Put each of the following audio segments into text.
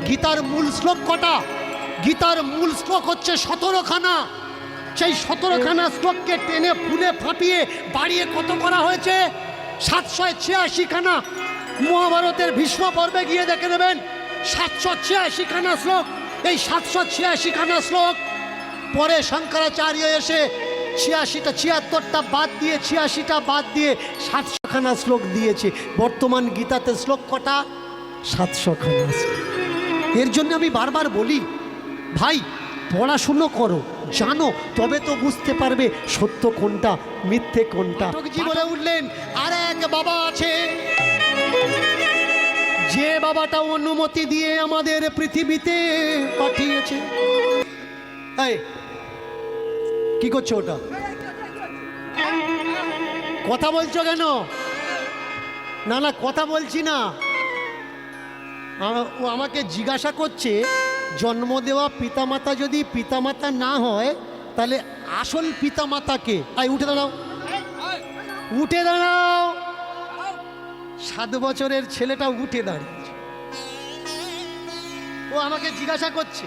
গীতার মূল শ্লোক কটা? গীতার মূল শ্লোক হচ্ছে 17খানা। সেই 17খানা শ্লোককে টেনে ফুলে ফাঁপিয়ে বাড়িয়ে কত করা হয়েছে? 786খানা। মহাভারতের ভীষ্ম পর্বে গিয়ে দেখে নেবেন 786খানা শ্লোক। এই 786খানা শ্লোক পরে শঙ্করাচার্য এসে 76টা বাদ দিয়ে 86টা বাদ দিয়ে 700খানা শ্লোক দিয়েছে। বর্তমান গীতাতে শ্লোক কটা? 700খানা শ্লোক। এর জন্য আমি বারবার বলি, ভাই পড়াশুনো করো, জানো, তবে তো বুঝতে পারবে সত্য কোনটা মিথ্যে কোনটা। বলে উঠলেন আর এক বাবা আছে, যে বাবাটা অনুমতি দিয়ে আমাদের পৃথিবীতে পাঠিয়েছে। এই কি করছো? ওটা কথা বলছো কেন? না না, কথা বলছি না। ও আমাকে জিজ্ঞাসা করছে, জন্ম দেওয়া পিতামাতা যদি পিতামাতা না হয় তাহলে আসল পিতামাতাকে? আই উঠে দাঁড়াও, উঠে দাঁড়াও। 7 বছরের ছেলেটা উঠে দাঁড়িয়েছে। ও আমাকে জিজ্ঞাসা করছে,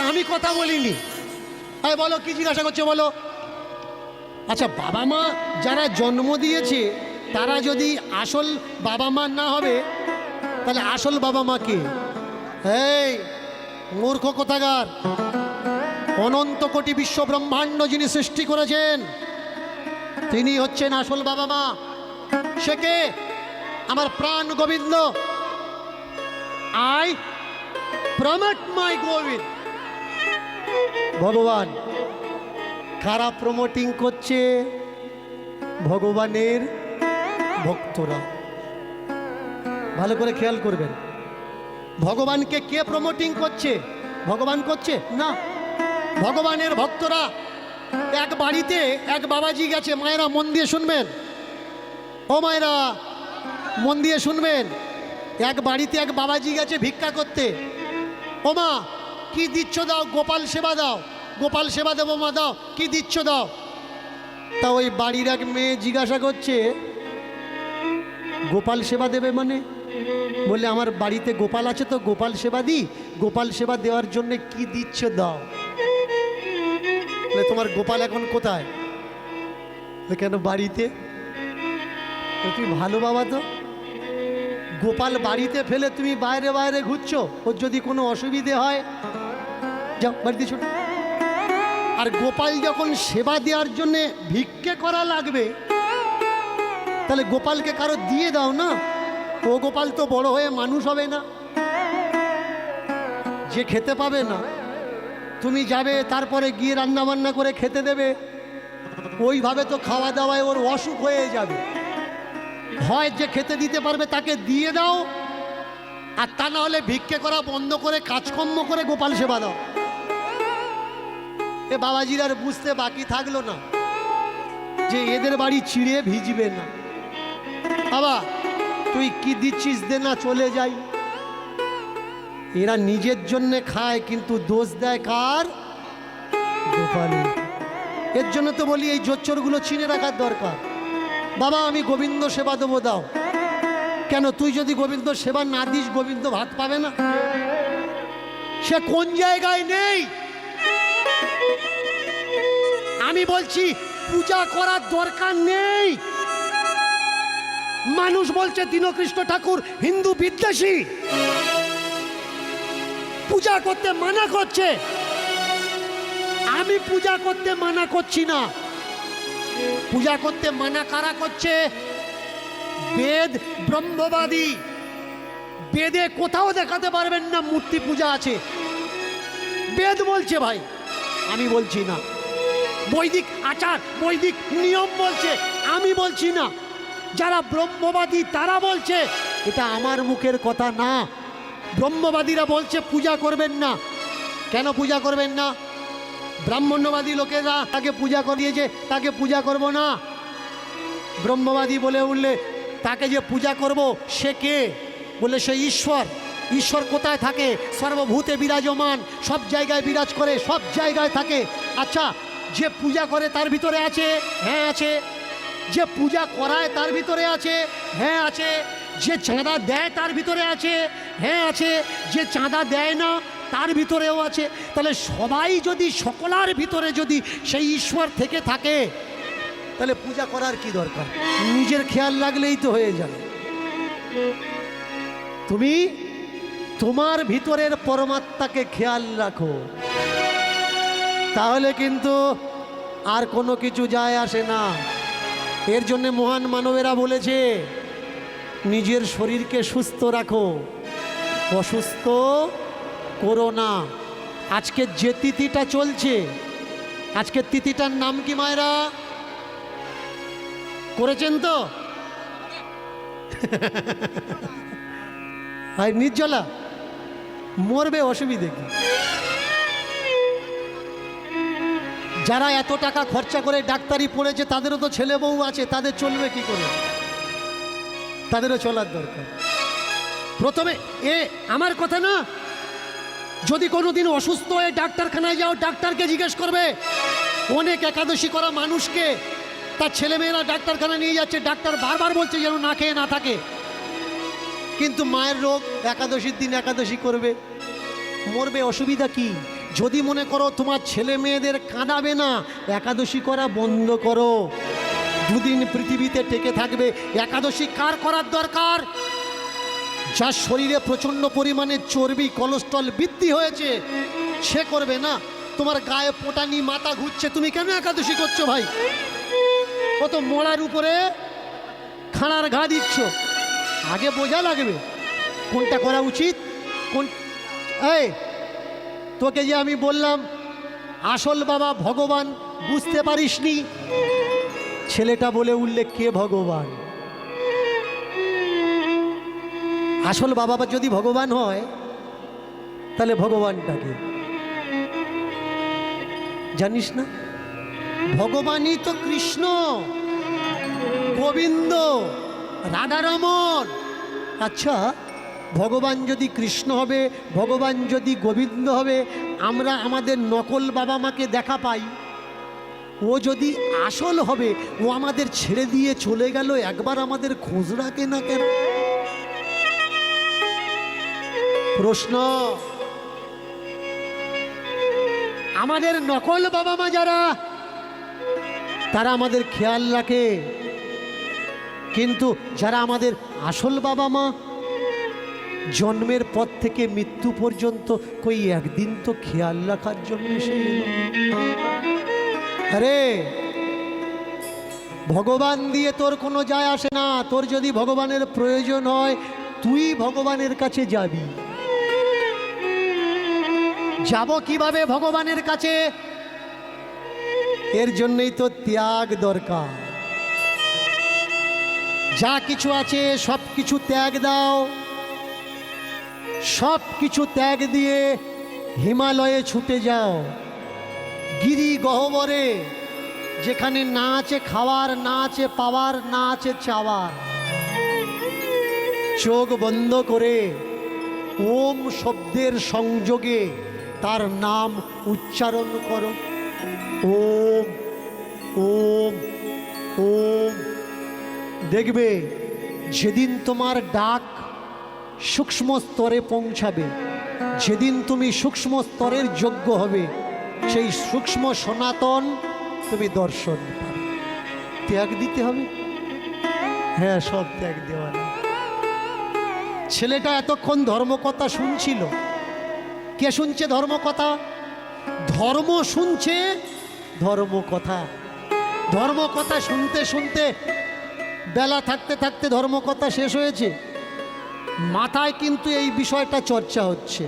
আমি কথা বলিনি। আরে বলো কি জিজ্ঞাসা করছো বলো। আচ্ছা, বাবা মা যারা জন্ম দিয়েছে তারা যদি আসল বাবা মা না হবে তাহলে আসল বাবা মা কে? এই মূর্খ কোথাকার! অনন্ত কোটি বিশ্ব ব্রহ্মাণ্ড যিনি সৃষ্টি করেছেন তিনি হচ্ছেন আসল বাবা মা। সে কে? আমার প্রাণ গোবিন্দ। আই প্রমোট মাই গোবিন্দ। ভগবান কারা প্রমোটিং করছে? ভগবানের ভক্তরা। ভালো করে খেয়াল করবেন, ভগবানকে কে প্রমোটিং করছে? ভগবান করছে না, ভগবানের ভক্তরা। এক বাড়িতে এক বাবাজি গেছে। মায়েরা মন দিয়ে শুনবেন, ও মায়েরা মন দিয়ে শুনবেন। এক বাড়িতে এক বাবাজি গেছে ভিক্ষা করতে। ও মা কি দিচ্ছ দাও? গোপাল সেবা দাও। গোপাল সেবা দেবো মা, দাও। কি দিচ্ছ দাও? তা ওই বাড়ির এক মেয়ে জিজ্ঞাসা করছে, গোপাল সেবা দেবে মানে? বলে আমার বাড়িতে গোপাল আছে তো গোপাল সেবা দিই। গোপাল সেবা দেওয়ার জন্য কি দিচ্ছ দাও। বলে তোমার গোপাল এখন কোথায়? কেন বাড়িতে? তুমি ভালো বাবা তো, গোপাল বাড়িতে ফেলে তুমি বাইরে বাইরে ঘুরছো, ওর যদি কোনো অসুবিধে হয় যাও বাড়িতে ছোট। আর গোপাল যখন সেবা দেওয়ার জন্য ভিক্ষে করা লাগবে তাহলে গোপালকে কারো দিয়ে দাও না। ও গোপাল তো বড় হয়ে মানুষ হবে না, যে খেতে পাবে না। তুমি যাবে তারপরে গিয়ে রান্না বান্না করে খেতে দেবে, ওইভাবে তো খাওয়া দাওয়ায় ওর অসুখ হয়ে যাবে। হয় যে খেতে দিতে পারবে তাকে দিয়ে দাও, আর তা না হলে ভিক্ষে করা বন্ধ করে কাজকর্ম করে গোপাল সেবা দাও। এ বাবাজির আর বুঝতে বাকি থাকলো না যে এদের বাড়ি চিড়ে ভিজবে না। বাবা তুই কি দিচ্ছিস দে না, চলে যাই। এরা নিজের জন্য খায় কিন্তু দোষ দেয় কার? গোপালের। এর জন্য তো বলি এই জোচ্চরগুলো চিনে রাখার দরকার। বাবা আমি গোবিন্দ সেবা দেবো, দাও। কেন? তুই যদি গোবিন্দ সেবা না দিস গোবিন্দ ভাত পাবে না? সে কোন জায়গায় নেই? আমি বলছি পূজা করার দরকার নেই। মানুষ বলছে দীনকৃষ্ণ ঠাকুর হিন্দু বিদ্বেষী, পূজা করতে মানা করছে। আমি পূজা করতে মানা করছি না। পূজা করতে মানা কারা করছে? বেদ ব্রহ্মবাদী। বেদে কোথাও দেখাতে পারবেন না মূর্তি পূজা আছে। বেদ বলছে ভাই, আমি বলছি না। বৈদিক আচার বৈদিক নিয়ম বলছে, আমি বলছি না। যারা ব্রহ্মবাদী তারা বলছে, এটা আমার মুখের কথা না। ব্রহ্মবাদীরা বলছে পূজা করবেন না। কেন পূজা করবেন না? ব্রাহ্মণ্যবাদী লোকেরা তাকে পূজা করিয়েছে, তাকে পূজা করব না। ব্রহ্মবাদী বলে উঠলে তাকে যে পূজা করব সে কে? বলে সে ঈশ্বর। ঈশ্বর কোথায় থাকে? সর্বভূতে বিরাজমান, সব জায়গায় বিরাজ করে, সব জায়গায় থাকে। আচ্ছা, যে পূজা করে তার ভিতরে আছে? হ্যাঁ আছে। যে পূজা করায় তার ভিতরে আছে? হ্যাঁ আছে। যে চাঁদা দেয় তার ভিতরে আছে, হ্যাঁ আছে, যে চাঁদা দেয় না তার ভিতরেও আছে। তাহলে সবাই যদি, সকলার ভিতরে যদি সেই ঈশ্বর থেকে থাকে, তাহলে পূজা করার কি দরকার? নিজের খেয়াল রাখলেই তো হয়ে যায়। তুমি তোমার ভিতরের পরমাত্মাকে খেয়াল রাখো, তাহলে কিন্তু আর কোনো কিছু যায় আসে না। এর জন্য মহান মানবেরা বলেছে, নিজের শরীরকে সুস্থ রাখো, অসুস্থ করো না। আজকে যে তিথিটা চলছে, আজকের তিথিটার নাম কি মায়েরা করেছেন তো? আর নির্জলা মরবে, অসুবিধে কি? যারা এত টাকা খরচা করে ডাক্তারি পড়েছে তাদেরও তো ছেলে বউ আছে, তাদের চলবে কি করে? তাদেরও চলার দরকার। প্রথমে আমার কথা না, যদি কোনোদিন অসুস্থ হয়ে ডাক্তারখানায় যাও, ডাক্তারকে জিজ্ঞেস করবে। অনেক একাদশী করা মানুষকে তার ছেলেমেয়েরা ডাক্তারখানা নিয়ে যাচ্ছে, ডাক্তার বারবার বলছে যেন না খেয়ে না থাকে, কিন্তু মায়ের রোগ, একাদশীর দিন একাদশী করবে, মরবে, অসুবিধা কি? যদি মনে করো তোমার ছেলে মেয়েদের কাঁদাবে না, একাদশী করা বন্ধ করো। দুদিন পৃথিবীতে টেকে থাকবে। একাদশী কার করার দরকার? যার শরীরে প্রচণ্ড পরিমাণে চর্বি, কোলেস্ট্রল বৃদ্ধি হয়েছে, সে করবে না। তোমার গায়ে পোটানি, মাথা ঘুরছে, তুমি কেন একাদশী করছো ভাই? কত মোড়ার উপরে খাড়ার ঘা দিচ্ছ। আগে বোঝা লাগবে কোনটা করা উচিত, কোন। এই তোকে যে আমি বললাম আসল বাবা ভগবান, বুঝতে পারিসনি? ছেলেটা বলে উঠলে, কে ভগবান? আসল বাবা যদি ভগবান হয়, তাহলে ভগবানটাকে জানিস না? ভগবানই তো কৃষ্ণ, গোবিন্দ, রাধারমন। আচ্ছা, ভগবান যদি কৃষ্ণ হবে, ভগবান যদি গোবিন্দ হবে, আমরা আমাদের নকল বাবা মাকে দেখা পাই। ও যদি আসল হবে, ও আমাদের ছেড়ে দিয়ে চলে গেল, একবার আমাদের খোঁজ রাখে না কেন? প্রশ্ন। আমাদের নকল বাবা মা যারা, তারা আমাদের খেয়াল রাখে, কিন্তু যারা আমাদের আসল বাবা মা, জন্মের পর থেকে মৃত্যু পর্যন্ত কই একদিন তো খেয়াল রাখার জন্য এসে এলো। আরে ভগবান দিয়ে তোর কোনো যায় আসে না। তোর যদি ভগবানের প্রয়োজন হয়, তুই ভগবানের কাছে যাবি। যাব কিভাবে ভগবানের কাছে? এর জন্যই তো ত্যাগ দরকার। যা কিছু আছে সব কিছু ত্যাগ দাও। সব কিছু ত্যাগ দিয়ে হিমালয়ে ছুটে যাও, গিরি গহ্বরে, যেখানে না আছে খাওয়ার, না আছে পাওয়ার, না আছে চাওয়ার। চোখ বন্ধ করে ওম শব্দের সংযোগে তার নাম উচ্চারণ করো। ওম ওম ওম। দেখবে যেদিন তোমার ডাক সূক্ষ্ম স্তরে পৌঁছাবে, যেদিন তুমি সূক্ষ্ম স্তরের যোগ্য হবে, সেই সূক্ষ্ম সনাতন তুমি দর্শন পাবে। ত্যাগ দিতে হবে। হ্যাঁ, সব ত্যাগ দেওয়া না। ছেলেটা এতক্ষণ ধর্মকথা শুনছিল। কে শুনছে ধর্মকথা? ধর্ম শুনছে ধর্মকথা। ধর্মকথা শুনতে শুনতে বেলা থাকতে থাকতে ধর্মকথা শেষ হয়েছে। মাথায় কিন্তু এই বিষয়টা চর্চা হচ্ছে।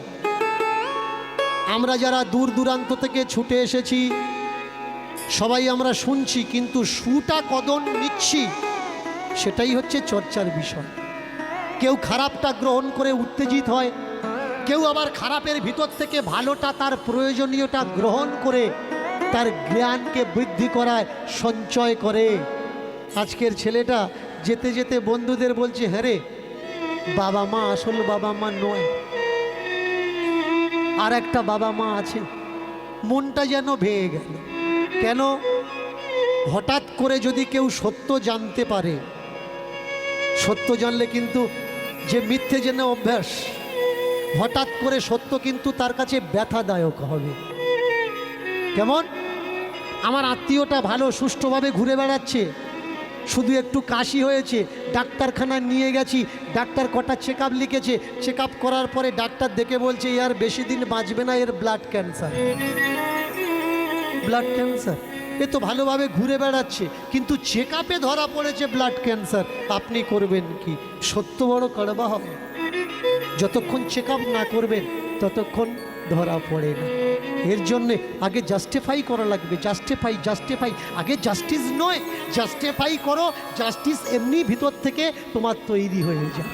আমরা যারা দূর দূরান্ত থেকে ছুটে এসেছি, সবাই আমরা শুনছি, কিন্তু সুটা কদন নিচ্ছি, সেটাই হচ্ছে চর্চার বিষয়। কেউ খারাপটা গ্রহণ করে উত্তেজিত হয়, কেউ আবার খারাপের ভিতর থেকে ভালোটা, তার প্রয়োজনীয়টা গ্রহণ করে তার জ্ঞানকে বৃদ্ধি করায়, সঞ্চয় করে। আজকের ছেলেটা যেতে যেতে বন্ধুদের বলছে, হ্যাঁ রে, বাবা মা আসল বাবা মা নয়, আর একটা বাবা মা আছে। মনটা যেন ভেঙে গেল। কেন? হঠাৎ করে যদি কেউ সত্য জানতে পারে, সত্য জানলে কিন্তু যে মিথ্যে জেনে অভ্যাস, হঠাৎ করে সত্য কিন্তু তার কাছে ব্যথাদায়ক হবে। কেমন? আমার আত্মীয়টা ভালো সুষ্ঠুভাবে ঘুরে বেড়াচ্ছে, শুধু একটু কাশি হয়েছে, ডাক্তারখানায় নিয়ে গেছি, ডাক্তার কটা চেক আপ লিখেছে, চেক আপ করার পরে ডাক্তার দেখে বলছে আর বেশি দিন বাঁচবে না, এর ব্লাড ক্যান্সার। Blood cancer? এ তো ভালোভাবে ঘুরে বেড়াচ্ছে, কিন্তু চেক আপে ধরা পড়েছে ব্লাড ক্যান্সার। আপনি করবেন কি? সত্য বড় কড়বা হবে, যতক্ষণ চেক আপ না করবেন ততক্ষণ ধরা পড়ে না। এর জন্যে আগে জাস্টিফাই করা লাগবে। জাস্টিফাই আগে জাস্টিস নয়, জাস্টিফাই করো। জাস্টিস এমনি ভিতর থেকে তোমার তৈরি হয়ে যায়।